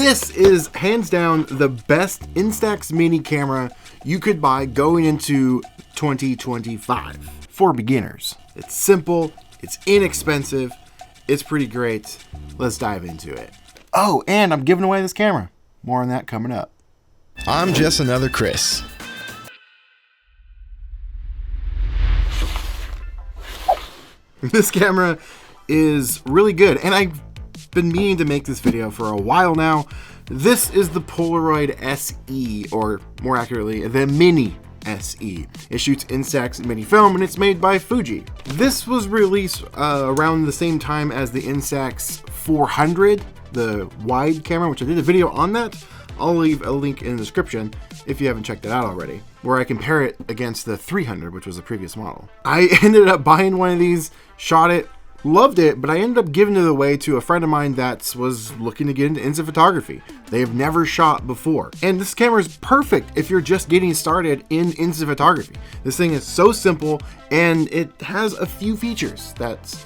This is hands down the best Instax Mini camera you could buy going into 2025 for beginners. It's simple, it's inexpensive, it's pretty great. Let's dive into it. Oh, and I'm giving away this camera. More on that coming up. I'm just another Chris. This camera is really good, and I've been meaning to make this video for a while now. This is the Polaroid SE, or more accurately, the Mini SE. It shoots Instax Mini film, and it's made by Fuji. This was released around the same time as the Instax 400, the wide camera, which I did a video on that. I'll leave a link in the description if you haven't checked it out already, where I compare it against the 300, which was the previous model. I ended up buying one of these, shot it, loved it, but I ended up giving it away to a friend of mine that was looking to get into instant photography. They have never shot before. And this camera is perfect if you're just getting started in instant photography. This thing is so simple, and it has a few features that's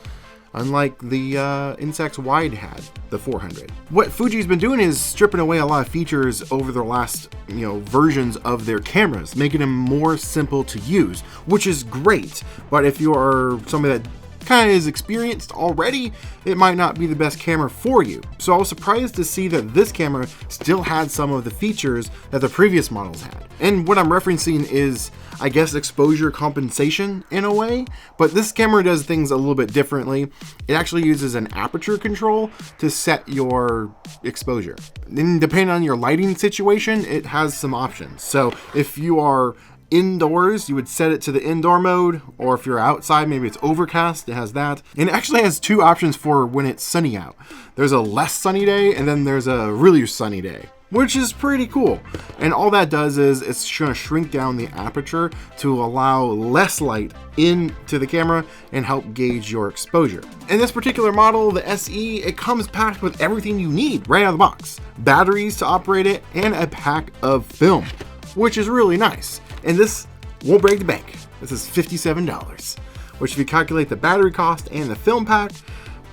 unlike the Instax Wide had, the 400. What Fuji's been doing is stripping away a lot of features over the last, versions of their cameras, making them more simple to use, which is great. But if you are somebody that kind of is experienced already, it might not be the best camera for you. So I was surprised to see that this camera still had some of the features that the previous models had. And what I'm referencing is, I guess, exposure compensation in a way, but this camera does things a little bit differently. It actually uses an aperture control to set your exposure. And depending on your lighting situation, it has some options. So if you are indoors, you would set it to the indoor mode, or if you're outside, maybe it's overcast, it has that. And it actually has two options for when it's sunny out. There's a less sunny day, and then there's a really sunny day, which is pretty cool. And all that does is it's going to shrink down the aperture to allow less light into the camera and help gauge your exposure. In this particular model, the SE, it comes packed with everything you need right out of the box. Batteries to operate it, and a pack of film, which is really nice. And this won't break the bank. This is $57, which if you calculate the battery cost and the film pack,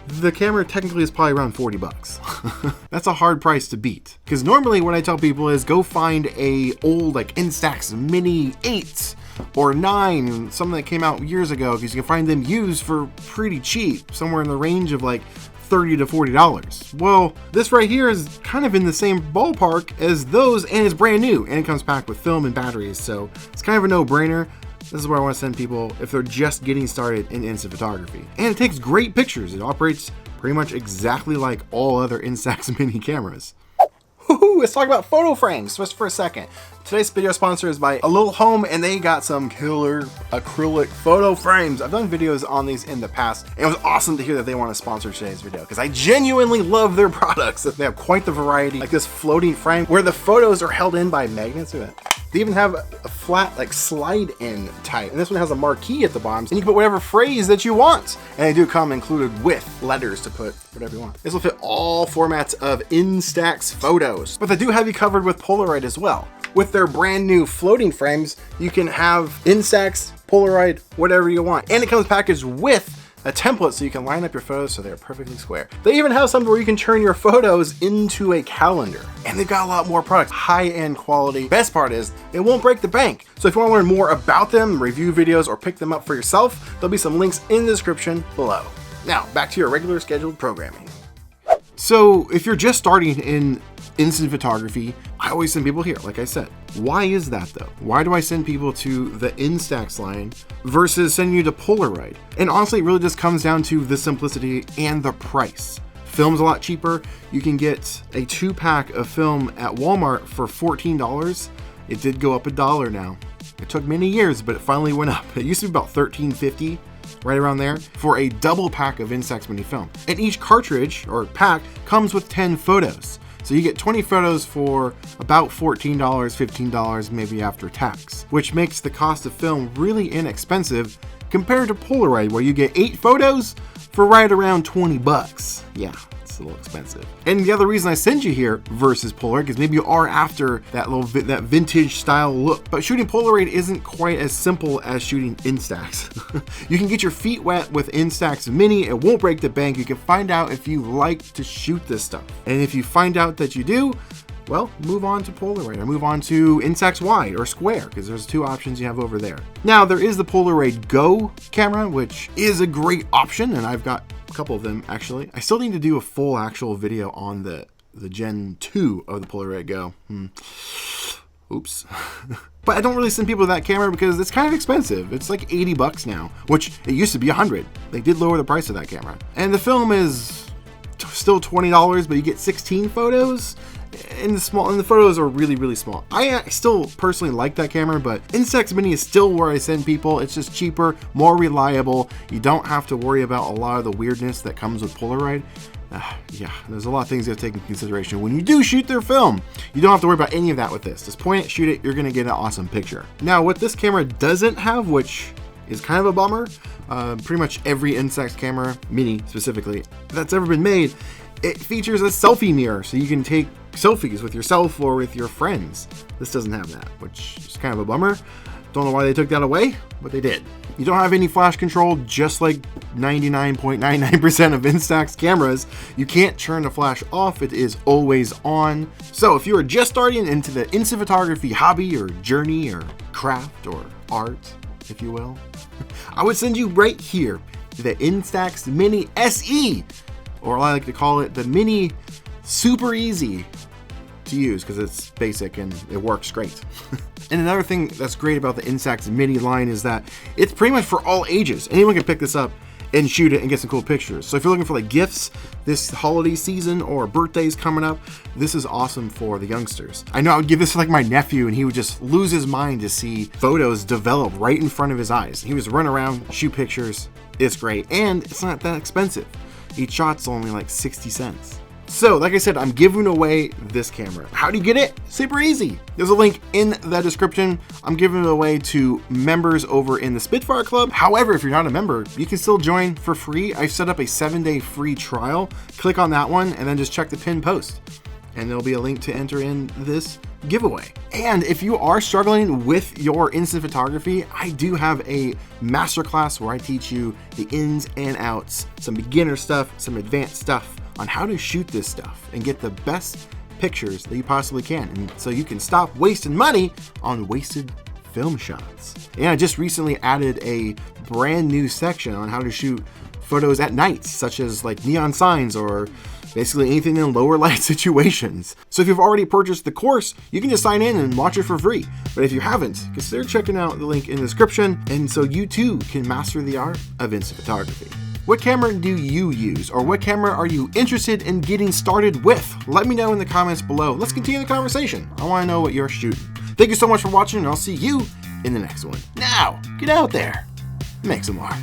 the camera technically is probably around 40 bucks. That's a hard price to beat. Because normally what I tell people is go find a old like Instax Mini 8 or 9, something that came out years ago, because you can find them used for pretty cheap, somewhere in the range of like $30 to $40. Well, this right here is kind of in the same ballpark as those, and it's brand new, and it comes packed with film and batteries, so it's kind of a no-brainer. This is where I want to send people if they're just getting started in instant photography. And it takes great pictures. It operates pretty much exactly like all other Instax Mini cameras. Let's talk about photo frames just for a second. Today's video sponsor is by A Little Home, and they got some killer acrylic photo frames. I've done videos on these in the past, and it was awesome to hear that they want to sponsor today's video, because I genuinely love their products. They have quite the variety, like this floating frame where the photos are held in by magnets. Look at that. They even have a flat, like, slide-in type, and this one has a marquee at the bottom, and you can put whatever phrase that you want. And they do come included with letters to put whatever you want. This will fit all formats of Instax photos, but they do have you covered with Polaroid as well. With their brand new floating frames, you can have Instax, Polaroid, whatever you want. And it comes packaged with a template so you can line up your photos so they're perfectly square. They even have something where you can turn your photos into a calendar. And they've got a lot more products, high-end quality. Best part is, it won't break the bank. So if you want to learn more about them, review videos, or pick them up for yourself, there'll be some links in the description below. Now, back to your regular scheduled programming. So if you're just starting in instant photography, I always send people here, like I said. Why is that though? Why do I send people to the Instax line versus sending you to Polaroid? And honestly, it really just comes down to the simplicity and the price. Film's a lot cheaper. You can get a 2-pack of film at Walmart for $14. It did go up $1 now. It took many years, but it finally went up. It used to be about $13.50. Right around there, for a double pack of Instax Mini film. And each cartridge or pack comes with 10 photos. So you get 20 photos for about $14, $15 maybe after tax, which makes the cost of film really inexpensive compared to Polaroid, where you get 8 photos for right around 20 bucks. Yeah, it's a little expensive. And the other reason I send you here versus Polaroid is maybe you are after that that vintage style look. But shooting Polaroid isn't quite as simple as shooting Instax. You can get your feet wet with Instax Mini. It won't break the bank. You can find out if you like to shoot this stuff. And if you find out that you do, well, move on to Polaroid or move on to Instax wide or square, because there's two options you have over there. Now, there is the Polaroid Go camera, which is a great option, and I've got a couple of them actually. I still need to do a full actual video on the Gen 2 of the Polaroid Go. Oops. But I don't really send people that camera because it's kind of expensive. It's like 80 bucks now, which it used to be 100. They did lower the price of that camera. And the film is still $20, but you get 16 photos. And the photos are really, really small. I still personally like that camera, but Instax Mini is still where I send people. It's just cheaper, more reliable. You don't have to worry about a lot of the weirdness that comes with Polaroid. Yeah, there's a lot of things you have to take into consideration when you do shoot their film. You don't have to worry about any of that with this. Just point it, shoot it, you're gonna get an awesome picture. Now, what this camera doesn't have, which is kind of a bummer, pretty much every Instax camera, Mini specifically, that's ever been made, it features a selfie mirror, so you can take selfies with yourself or with your friends. This doesn't have that, which is kind of a bummer. Don't know why they took that away, but they did. You don't have any flash control, just like 99.99% of Instax cameras. You can't turn the flash off, it is always on. So if you are just starting into the instant photography hobby or journey or craft or art, if you will, I would send you right here to the Instax Mini SE, or I like to call it the Mini Super Easy to use because it's basic and it works great. And another thing that's great about the Instax Mini line is that it's pretty much for all ages. Anyone can pick this up and shoot it and get some cool pictures. So if you're looking for like gifts this holiday season or birthdays coming up, this is awesome for the youngsters. I know I would give this to like my nephew and he would just lose his mind to see photos develop right in front of his eyes. He was run around, shoot pictures. It's great and it's not that expensive. Each shot's only like 60 cents. So, like I said, I'm giving away this camera. How do you get it? Super easy. There's a link in the description. I'm giving it away to members over in the Spitfire Club. However, if you're not a member, you can still join for free. I've set up a 7-day free trial. Click on that one and then just check the pinned post. And there'll be a link to enter in this giveaway. And if you are struggling with your instant photography, I do have a masterclass where I teach you the ins and outs, some beginner stuff, some advanced stuff on how to shoot this stuff and get the best pictures that you possibly can. And so you can stop wasting money on wasted film shots. And I just recently added a brand new section on how to shoot photos at night, such as like neon signs or basically anything in lower light situations. So if you've already purchased the course, you can just sign in and watch it for free. But if you haven't, consider checking out the link in the description, and so you too can master the art of instant photography. What camera do you use, or what camera are you interested in getting started with? Let me know in the comments below. Let's continue the conversation. I want to know what you're shooting. Thank you so much for watching, and I'll see you in the next one. Now, get out there, make some art.